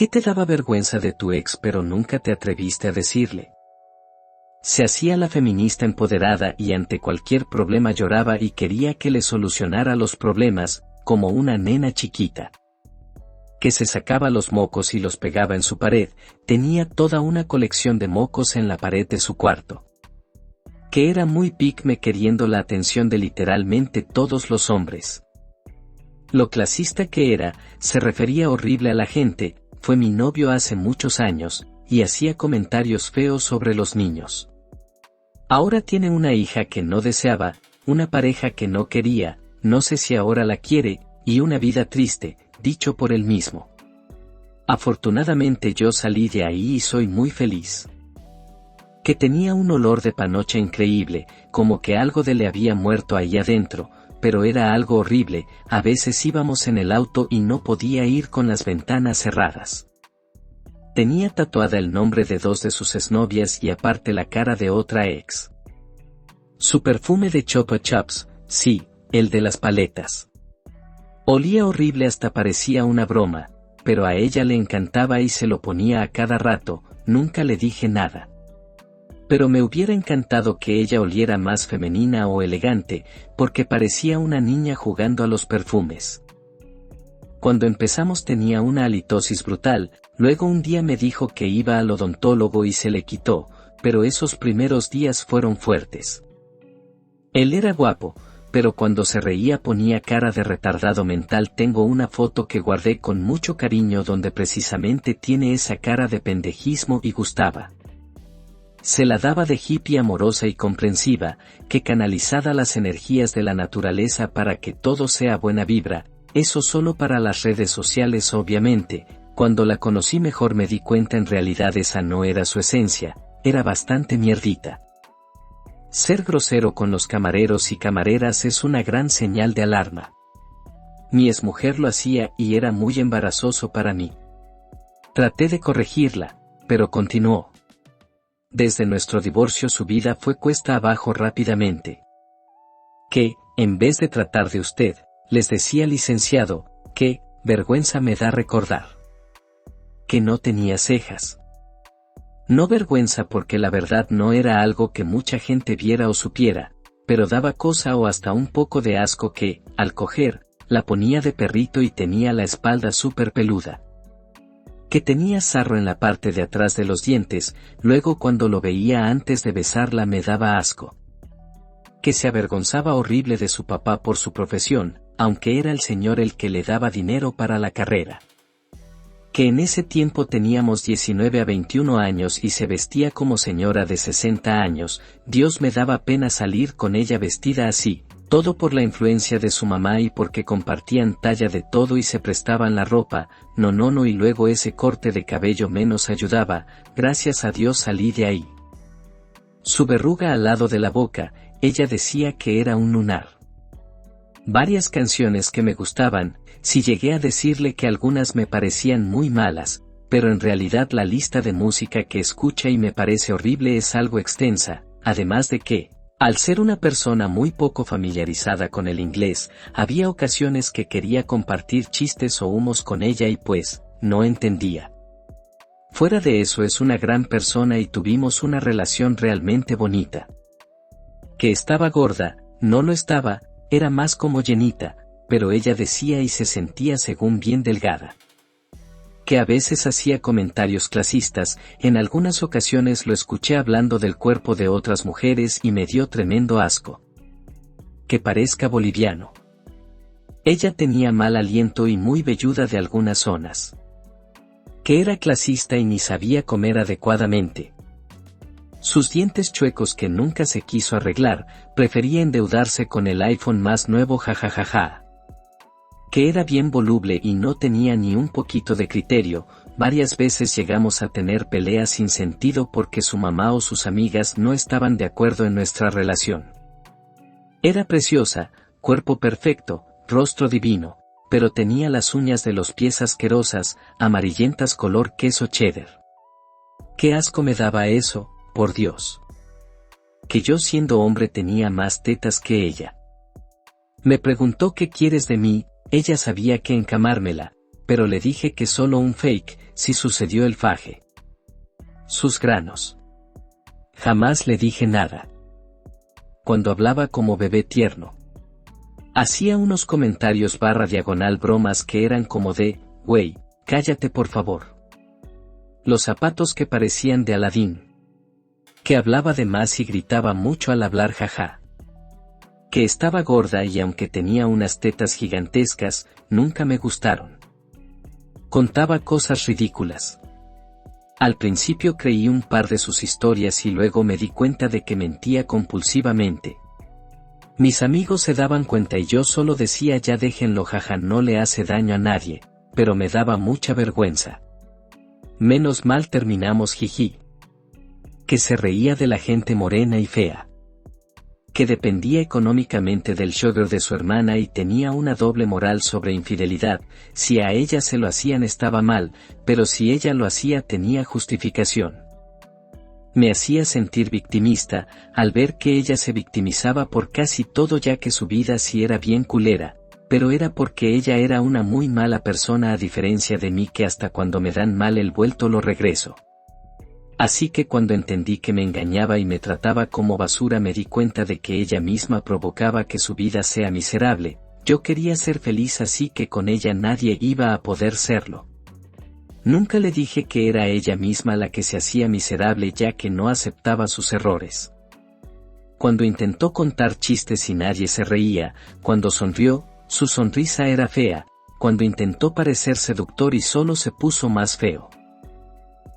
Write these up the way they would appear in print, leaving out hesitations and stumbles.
¿Qué te daba vergüenza de tu ex pero nunca te atreviste a decirle? Se hacía la feminista empoderada y ante cualquier problema lloraba y quería que le solucionara los problemas, como una nena chiquita. Que se sacaba los mocos y los pegaba en su pared, tenía toda una colección de mocos en la pared de su cuarto. Que era muy pigme queriendo la atención de literalmente todos los hombres. Lo clasista que era, se refería horrible a la gente, fue mi novio hace muchos años, y hacía comentarios feos sobre los niños. Ahora tiene una hija que no deseaba, una pareja que no quería, no sé si ahora la quiere, y una vida triste, dicho por él mismo. Afortunadamente yo salí de ahí y soy muy feliz. Que tenía un olor de panocha increíble, como que algo de le había muerto ahí adentro, pero era algo horrible, a veces íbamos en el auto y no podía ir con las ventanas cerradas. Tenía tatuada el nombre de 2 de sus exnovias y aparte la cara de otra ex. Su perfume de Chupa Chups, sí, el de las paletas. Olía horrible hasta parecía una broma, pero a ella le encantaba y se lo ponía a cada rato, nunca le dije nada. Pero me hubiera encantado que ella oliera más femenina o elegante, porque parecía una niña jugando a los perfumes. Cuando empezamos tenía una halitosis brutal, luego un día me dijo que iba al odontólogo y se le quitó, pero esos primeros días fueron fuertes. Él era guapo, pero cuando se reía ponía cara de retardado mental. Tengo una foto que guardé con mucho cariño donde precisamente tiene esa cara de pendejismo y gustaba. Se la daba de hippie amorosa y comprensiva, que canalizada las energías de la naturaleza para que todo sea buena vibra, eso solo para las redes sociales obviamente. Cuando la conocí mejor me di cuenta en realidad esa no era su esencia, era bastante mierdita. Ser grosero con los camareros y camareras es una gran señal de alarma. Mi exmujer lo hacía y era muy embarazoso para mí. Traté de corregirla, pero continuó. Desde nuestro divorcio su vida fue cuesta abajo rápidamente. Que, en vez de tratar de usted, les decía licenciado, que, vergüenza me da recordar. Que no tenía cejas. No vergüenza porque la verdad no era algo que mucha gente viera o supiera, pero daba cosa o hasta un poco de asco que, al coger, la ponía de perrito y tenía la espalda súper peluda. Que tenía sarro en la parte de atrás de los dientes, luego cuando lo veía antes de besarla me daba asco. Que se avergonzaba horrible de su papá por su profesión, aunque era el señor el que le daba dinero para la carrera. Que en ese tiempo teníamos 19 a 21 años y se vestía como señora de 60 años, Dios me daba pena salir con ella vestida así, todo por la influencia de su mamá y porque compartían talla de todo y se prestaban la ropa, no y luego ese corte de cabello menos ayudaba, gracias a Dios salí de ahí. Su verruga al lado de la boca, ella decía que era un lunar. Varias canciones que me gustaban, si llegué a decirle que algunas me parecían muy malas, pero en realidad la lista de música que escucha y me parece horrible es algo extensa, además de que, al ser una persona muy poco familiarizada con el inglés, había ocasiones que quería compartir chistes o humos con ella y pues, no entendía. Fuera de eso es una gran persona y tuvimos una relación realmente bonita. Que estaba gorda, no lo estaba, era más como llenita, pero ella decía y se sentía según bien delgada. Que a veces hacía comentarios clasistas, en algunas ocasiones lo escuché hablando del cuerpo de otras mujeres y me dio tremendo asco. Que parezca boliviano. Ella tenía mal aliento y muy velluda de algunas zonas. Que era clasista y ni sabía comer adecuadamente. Sus dientes chuecos que nunca se quiso arreglar, prefería endeudarse con el iPhone más nuevo jajajaja. Que era bien voluble y no tenía ni un poquito de criterio, varias veces llegamos a tener peleas sin sentido porque su mamá o sus amigas no estaban de acuerdo en nuestra relación. Era preciosa, cuerpo perfecto, rostro divino, pero tenía las uñas de los pies asquerosas, amarillentas color queso cheddar. Qué asco me daba eso, por Dios. Que yo siendo hombre tenía más tetas que ella. Me preguntó qué quieres de mí, ella sabía que encamármela, pero le dije que solo un fake, si sucedió el faje. Sus granos. Jamás le dije nada. Cuando hablaba como bebé tierno. Hacía unos comentarios / bromas que eran como de, güey, cállate por favor. Los zapatos que parecían de Aladín. Que hablaba de más y gritaba mucho al hablar jaja. Que estaba gorda y aunque tenía unas tetas gigantescas, nunca me gustaron. Contaba cosas ridículas. Al principio creí un par de sus historias y luego me di cuenta de que mentía compulsivamente. Mis amigos se daban cuenta y yo solo decía ya déjenlo jaja, no le hace daño a nadie, pero me daba mucha vergüenza. Menos mal terminamos jiji. Que se reía de la gente morena y fea. Que dependía económicamente del sugar de su hermana y tenía una doble moral sobre infidelidad, si a ella se lo hacían estaba mal, pero si ella lo hacía tenía justificación. Me hacía sentir victimista, al ver que ella se victimizaba por casi todo ya que su vida sí era bien culera, pero era porque ella era una muy mala persona a diferencia de mí que hasta cuando me dan mal el vuelto lo regreso. Así que cuando entendí que me engañaba y me trataba como basura me di cuenta de que ella misma provocaba que su vida sea miserable, yo quería ser feliz así que con ella nadie iba a poder serlo. Nunca le dije que era ella misma la que se hacía miserable ya que no aceptaba sus errores. Cuando intentó contar chistes y nadie se reía, cuando sonrió, su sonrisa era fea, cuando intentó parecer seductor y solo se puso más feo.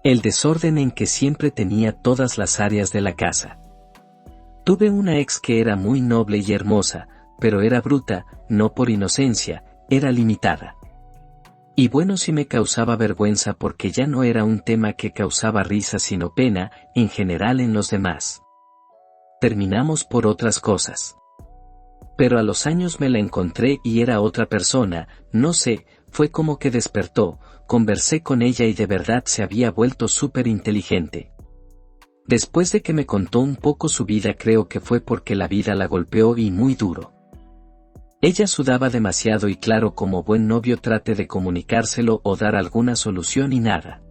El desorden en que siempre tenía todas las áreas de la casa. Tuve una ex que era muy noble y hermosa, pero era bruta, no por inocencia, era limitada. Y bueno, sí me causaba vergüenza porque ya no era un tema que causaba risa sino pena, en general en los demás. Terminamos por otras cosas. Pero a los años me la encontré y era otra persona, no sé, fue como que despertó, conversé con ella y de verdad se había vuelto súper inteligente. Después de que me contó un poco su vida creo que fue porque la vida la golpeó y muy duro. Ella sudaba demasiado y claro como buen novio trate de comunicárselo o dar alguna solución y nada.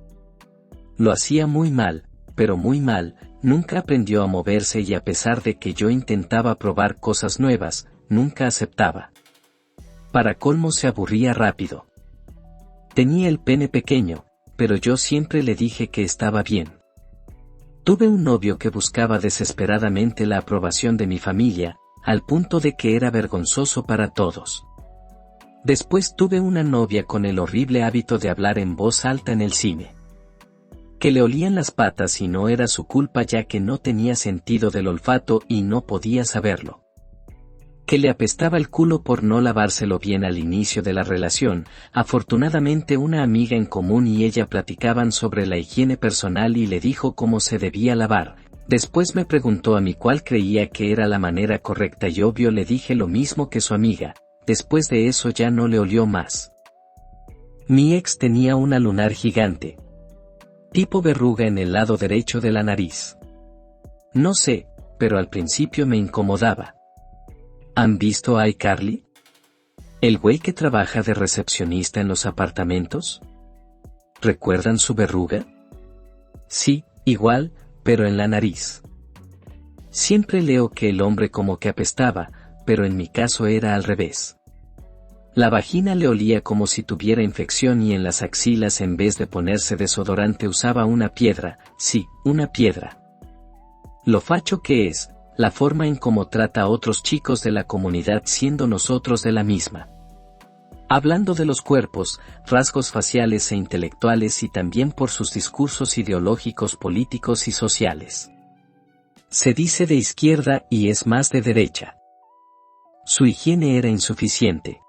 Lo hacía muy mal, pero muy mal, nunca aprendió a moverse y a pesar de que yo intentaba probar cosas nuevas, nunca aceptaba. Para colmo se aburría rápido. Tenía el pene pequeño, pero yo siempre le dije que estaba bien. Tuve un novio que buscaba desesperadamente la aprobación de mi familia, al punto de que era vergonzoso para todos. Después tuve una novia con el horrible hábito de hablar en voz alta en el cine. Que le olían las patas y no era su culpa ya que no tenía sentido del olfato y no podía saberlo. Que le apestaba el culo por no lavárselo bien al inicio de la relación, afortunadamente una amiga en común y ella platicaban sobre la higiene personal y le dijo cómo se debía lavar. Después me preguntó a mí cuál creía que era la manera correcta y obvio le dije lo mismo que su amiga, después de eso ya no le olió más. Mi ex tenía una lunar gigante. Tipo verruga en el lado derecho de la nariz. No sé, pero al principio me incomodaba. ¿Han visto a iCarly? ¿El güey que trabaja de recepcionista en los apartamentos? ¿Recuerdan su verruga? Sí, igual, pero en la nariz. Siempre leo que el hombre como que apestaba, pero en mi caso era al revés. La vagina le olía como si tuviera infección y en las axilas en vez de ponerse desodorante usaba una piedra, sí, una piedra. Lo facho que es, la forma en cómo trata a otros chicos de la comunidad siendo nosotros de la misma. Hablando de los cuerpos, rasgos faciales e intelectuales y también por sus discursos ideológicos, políticos y sociales. Se dice de izquierda y es más de derecha. Su higiene era insuficiente.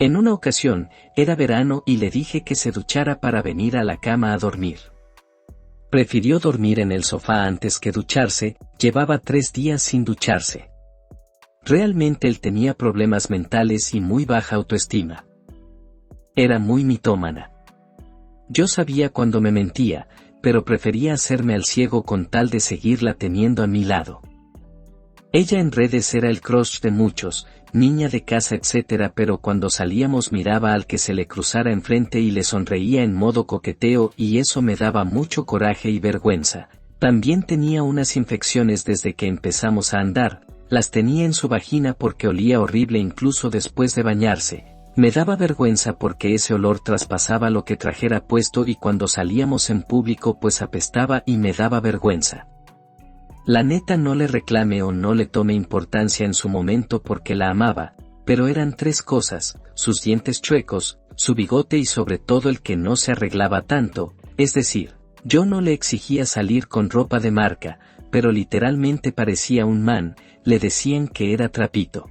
En una ocasión, era verano y le dije que se duchara para venir a la cama a dormir. Prefirió dormir en el sofá antes que ducharse, llevaba 3 días sin ducharse. Realmente él tenía problemas mentales y muy baja autoestima. Era muy mitómana. Yo sabía cuando me mentía, pero prefería hacerme al ciego con tal de seguirla teniendo a mi lado. Ella en redes era el crush de muchos, niña de casa etc. Pero cuando salíamos miraba al que se le cruzara enfrente y le sonreía en modo coqueteo y eso me daba mucho coraje y vergüenza. También tenía unas infecciones desde que empezamos a andar, las tenía en su vagina porque olía horrible incluso después de bañarse. Me daba vergüenza porque ese olor traspasaba lo que trajera puesto y cuando salíamos en público pues apestaba y me daba vergüenza. La neta no le reclame o no le tome importancia en su momento porque la amaba, pero eran 3 cosas, sus dientes chuecos, su bigote y sobre todo el que no se arreglaba tanto, es decir, yo no le exigía salir con ropa de marca, pero literalmente parecía un man, le decían que era trapito.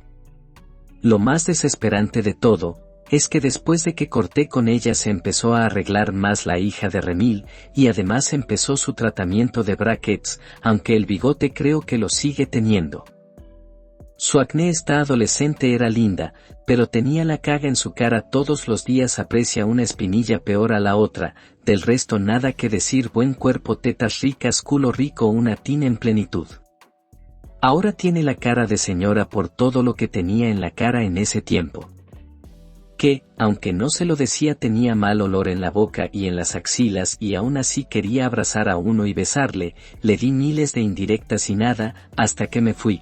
Lo más desesperante de todo, es que después de que corté con ella se empezó a arreglar más la hija de Remil, y además empezó su tratamiento de brackets, aunque el bigote creo que lo sigue teniendo. Su acné esta adolescente era linda, pero tenía la caga en su cara todos los días aprecia una espinilla peor a la otra, del resto nada que decir buen cuerpo tetas ricas culo rico una teen en plenitud. Ahora tiene la cara de señora por todo lo que tenía en la cara en ese tiempo. Que, aunque no se lo decía tenía mal olor en la boca y en las axilas y aún así quería abrazar a uno y besarle, le di miles de indirectas y nada, hasta que me fui.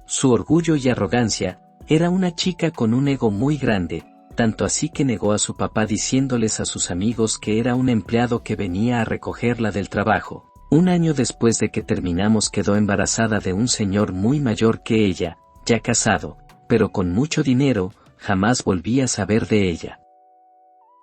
Su orgullo y arrogancia, era una chica con un ego muy grande, tanto así que negó a su papá diciéndoles a sus amigos que era un empleado que venía a recogerla del trabajo. Un año después de que terminamos quedó embarazada de un señor muy mayor que ella, ya casado, pero con mucho dinero, jamás volví a saber de ella.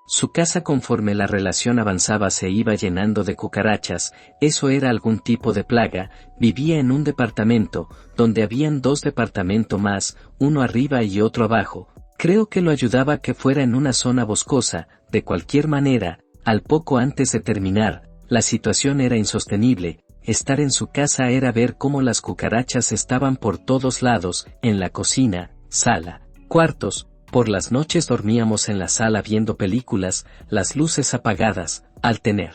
Su casa conforme la relación avanzaba se iba llenando de cucarachas, eso era algún tipo de plaga, vivía en un departamento, donde habían 2 departamentos más, uno arriba y otro abajo, creo que lo ayudaba que fuera en una zona boscosa, de cualquier manera, al poco antes de terminar, la situación era insostenible, estar en su casa era ver cómo las cucarachas estaban por todos lados, en la cocina, sala, cuartos. Por las noches dormíamos en la sala viendo películas, las luces apagadas, al tener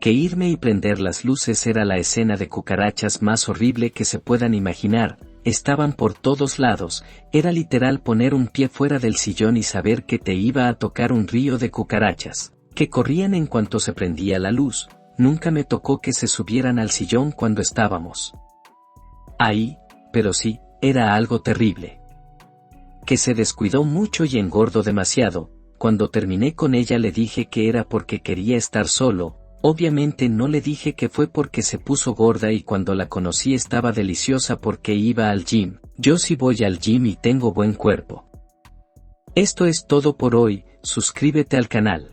que irme y prender las luces era la escena de cucarachas más horrible que se puedan imaginar, estaban por todos lados, era literal poner un pie fuera del sillón y saber que te iba a tocar un río de cucarachas, que corrían en cuanto se prendía la luz, nunca me tocó que se subieran al sillón cuando estábamos ahí, pero sí, era algo terrible. Que se descuidó mucho y engordó demasiado, cuando terminé con ella le dije que era porque quería estar solo, obviamente no le dije que fue porque se puso gorda y cuando la conocí estaba deliciosa porque iba al gym, yo sí voy al gym y tengo buen cuerpo. Esto es todo por hoy, suscríbete al canal.